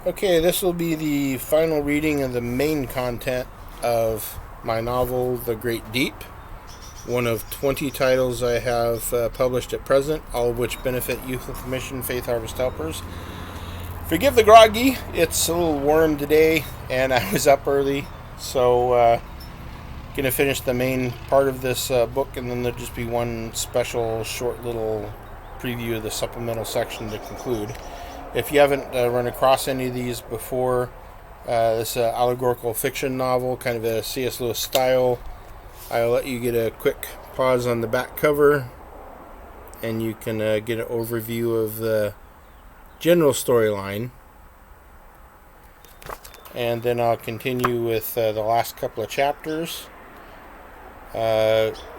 Okay, this will be the final reading of the main content of my novel, The Great Deep, one of 20 titles I have published at present, all of which benefit Youth with Mission Faith Harvest Helpers. Forgive the groggy, it's a little warm today, and I was up early, so going to finish the main part of this book, and then there'll just be one special short little preview of the supplemental section to conclude. If you haven't run across any of these before, this is an allegorical fiction novel, kind of a C.S. Lewis style. I'll let you get a quick pause on the back cover, and you can get an overview of the general storyline. And then I'll continue with the last couple of chapters,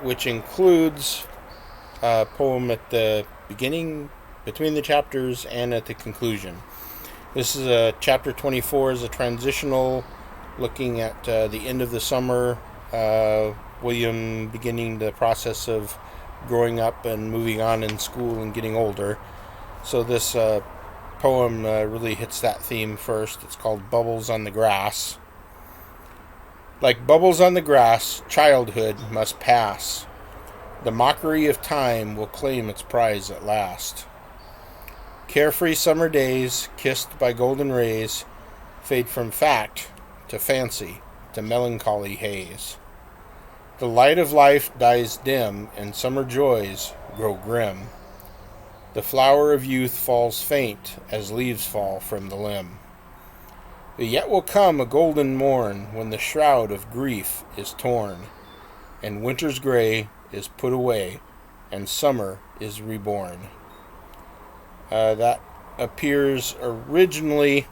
which includes a poem at the beginning, between the chapters, and at the conclusion. This is chapter 24 is a transitional, looking at the end of the summer, William beginning the process of growing up and moving on in school and getting older. So this poem really hits that theme first. It's called Bubbles on the Grass. Like bubbles on the grass, childhood must pass. The mockery of time will claim its prize at last. Carefree summer days, kissed by golden rays, fade from fact to fancy to melancholy haze. The light of life dies dim, and summer joys grow grim. The flower of youth falls faint as leaves fall from the limb. But yet will come a golden morn when the shroud of grief is torn, and winter's gray is put away, and summer is reborn. That appears originally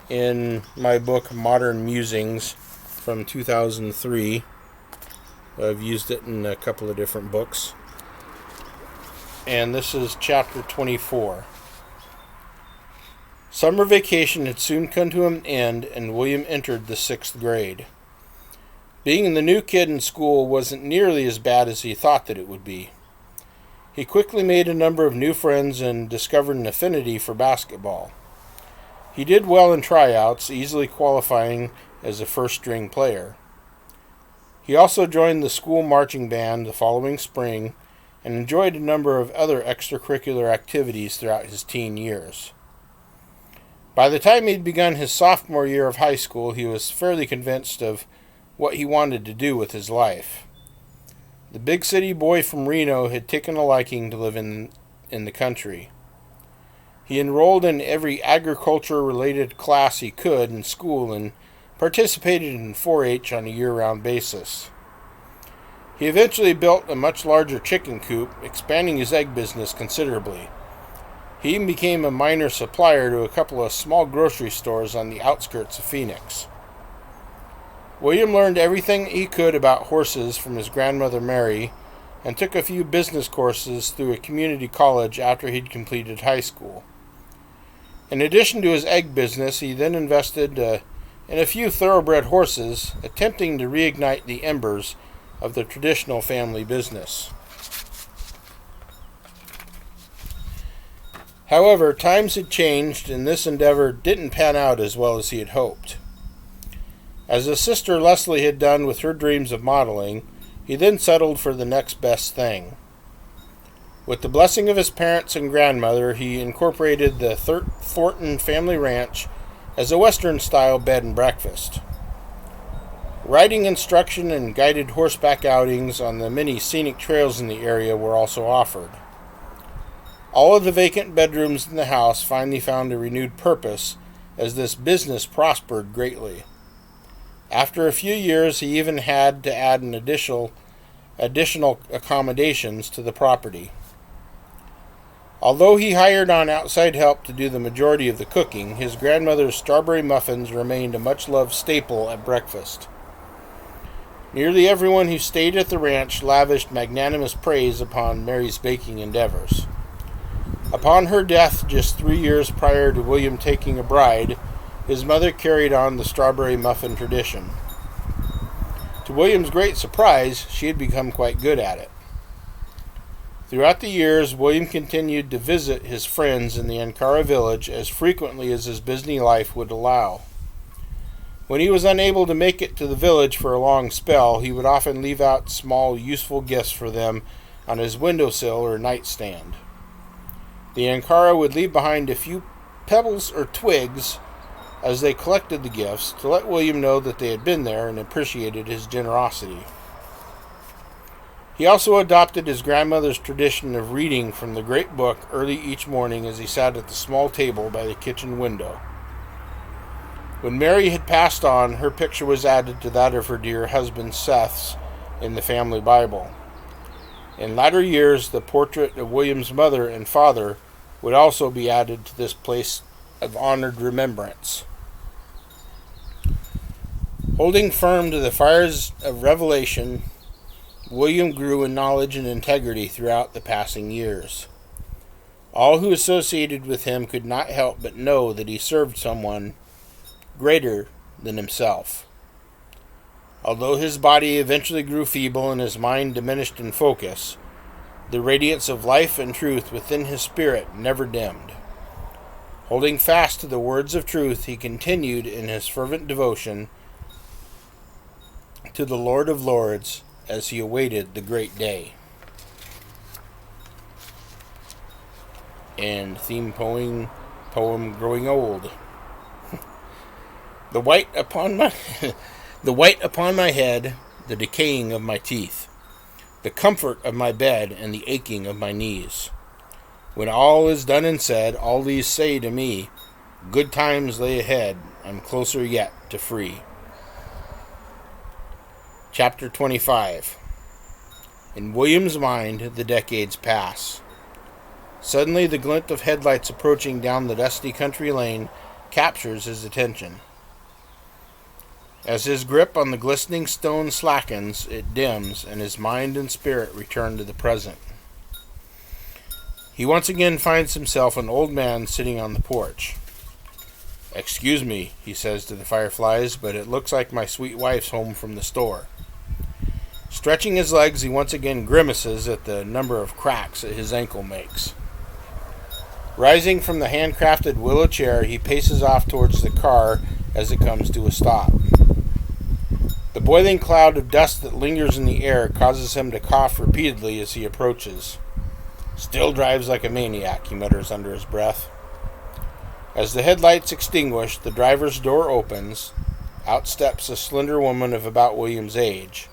in my book Modern Musings from 2003. I've used it in a couple of different books. And this is chapter 24. Summer vacation had soon come to an end, and William entered the 6th grade. Being the new kid in school wasn't nearly as bad as he thought that it would be. He quickly made a number of new friends and discovered an affinity for basketball. He did well in tryouts, easily qualifying as a first-string player. He also joined the school marching band the following spring and enjoyed a number of other extracurricular activities throughout his teen years. By the time he'd begun his sophomore year of high school, he was fairly convinced of what he wanted to do with his life. The big city boy from Reno had taken a liking to live in the country. He enrolled in every agriculture-related class he could in school and participated in 4-H on a year-round basis. He eventually built a much larger chicken coop, expanding his egg business considerably. He even became a minor supplier to a couple of small grocery stores on the outskirts of Phoenix. William learned everything he could about horses from his grandmother Mary, and took a few business courses through a community college after he'd completed high school. In addition to his egg business, he then invested in a few thoroughbred horses, attempting to reignite the embers of the traditional family business. However, times had changed, and this endeavor didn't pan out as well as he had hoped. As his sister Leslie had done with her dreams of modeling, he then settled for the next best thing. With the blessing of his parents and grandmother, he incorporated the Thornton family ranch as a Western-style bed and breakfast. Riding instruction and guided horseback outings on the many scenic trails in the area were also offered. All of the vacant bedrooms in the house finally found a renewed purpose as this business prospered greatly. After a few years, he even had to add an additional accommodations to the property. Although he hired on outside help to do the majority of the cooking, his grandmother's strawberry muffins remained a much-loved staple at breakfast. Nearly everyone who stayed at the ranch lavished magnanimous praise upon Mary's baking endeavors. Upon her death just 3 years prior to William taking a bride, his mother carried on the strawberry muffin tradition. To William's great surprise, she had become quite good at it. Throughout the years, William continued to visit his friends in the Ankara village as frequently as his busy life would allow. When he was unable to make it to the village for a long spell, he would often leave out small, useful gifts for them on his windowsill or nightstand. The Ankara would leave behind a few pebbles or twigs as they collected the gifts to let William know that they had been there and appreciated his generosity. He also adopted his grandmother's tradition of reading from the great book early each morning as he sat at the small table by the kitchen window. When Mary had passed on, her picture was added to that of her dear husband Seth's in the family Bible. In latter years, the portrait of William's mother and father would also be added to this place of honored remembrance. Holding firm to the fires of revelation, William grew in knowledge and integrity throughout the passing years. All who associated with him could not help but know that he served someone greater than himself. Although his body eventually grew feeble and his mind diminished in focus, the radiance of life and truth within his spirit never dimmed. Holding fast to the words of truth, he continued in his fervent devotion to the Lord of Lords as he awaited the great day. And theme poem Growing Old. The white upon my head, the decaying of my teeth, the comfort of my bed, and the aching of my knees. When all is done and said, all these say to me, good times lay ahead, I'm closer yet to free. Chapter 25. In William's mind, the decades pass. Suddenly, the glint of headlights approaching down the dusty country lane captures his attention. As his grip on the glistening stone slackens, it dims, and his mind and spirit return to the present. He once again finds himself an old man sitting on the porch. "Excuse me," he says to the fireflies, "but it looks like my sweet wife's home from the store." Stretching his legs, he once again grimaces at the number of cracks that his ankle makes. Rising from the handcrafted willow chair, he paces off towards the car as it comes to a stop. The boiling cloud of dust that lingers in the air causes him to cough repeatedly as he approaches. "Still drives like a maniac," he mutters under his breath. As the headlights extinguish, the driver's door opens. Out steps a slender woman of about William's age.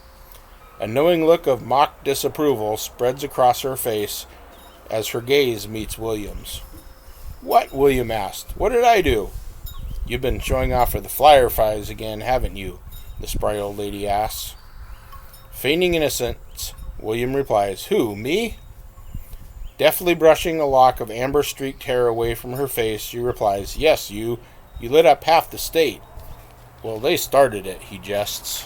A knowing look of mock disapproval spreads across her face as her gaze meets William's. "What?" William asked. "What did I do?" "You've been showing off for the fireflies again, haven't you?" the spry old lady asks. Feigning innocence, William replies, "Who, me?" Deftly brushing a lock of amber-streaked hair away from her face, she replies, "Yes, you. You lit up half the state." "Well, they started it," he jests.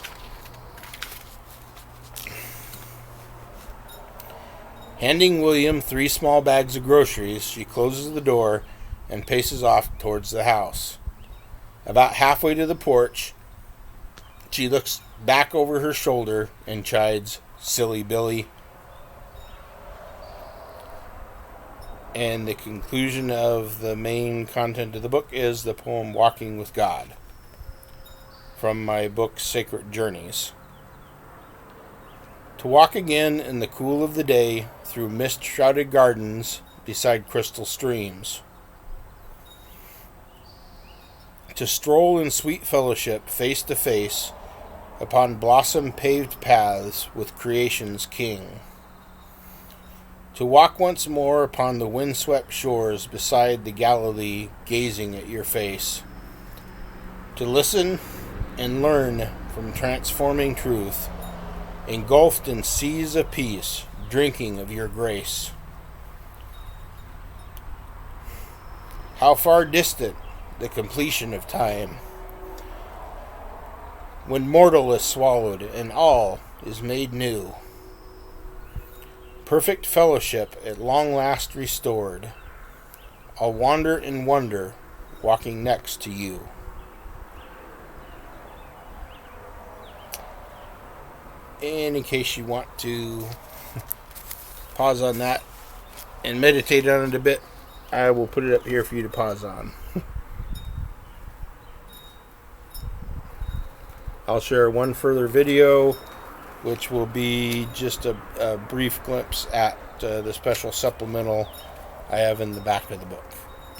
Handing William 3 small bags of groceries, she closes the door and paces off towards the house. About halfway to the porch, she looks back over her shoulder and chides, "Silly Billy." And the conclusion of the main content of the book is the poem Walking with God from my book Sacred Journeys. To walk again in the cool of the day through mist-shrouded gardens beside crystal streams. To stroll in sweet fellowship face to face upon blossom-paved paths with creation's king. To walk once more upon the windswept shores beside the Galilee gazing at your face. To listen and learn from transforming truth, engulfed in seas of peace, drinking of your grace. How far distant the completion of time, when mortal is swallowed and all is made new. Perfect fellowship at long last restored. I'll wander in wonder, walking next to you. And in case you want to pause on that and meditate on it a bit, I will put it up here for you to pause on. I'll share one further video, which will be just a brief glimpse at the special supplemental I have in the back of the book.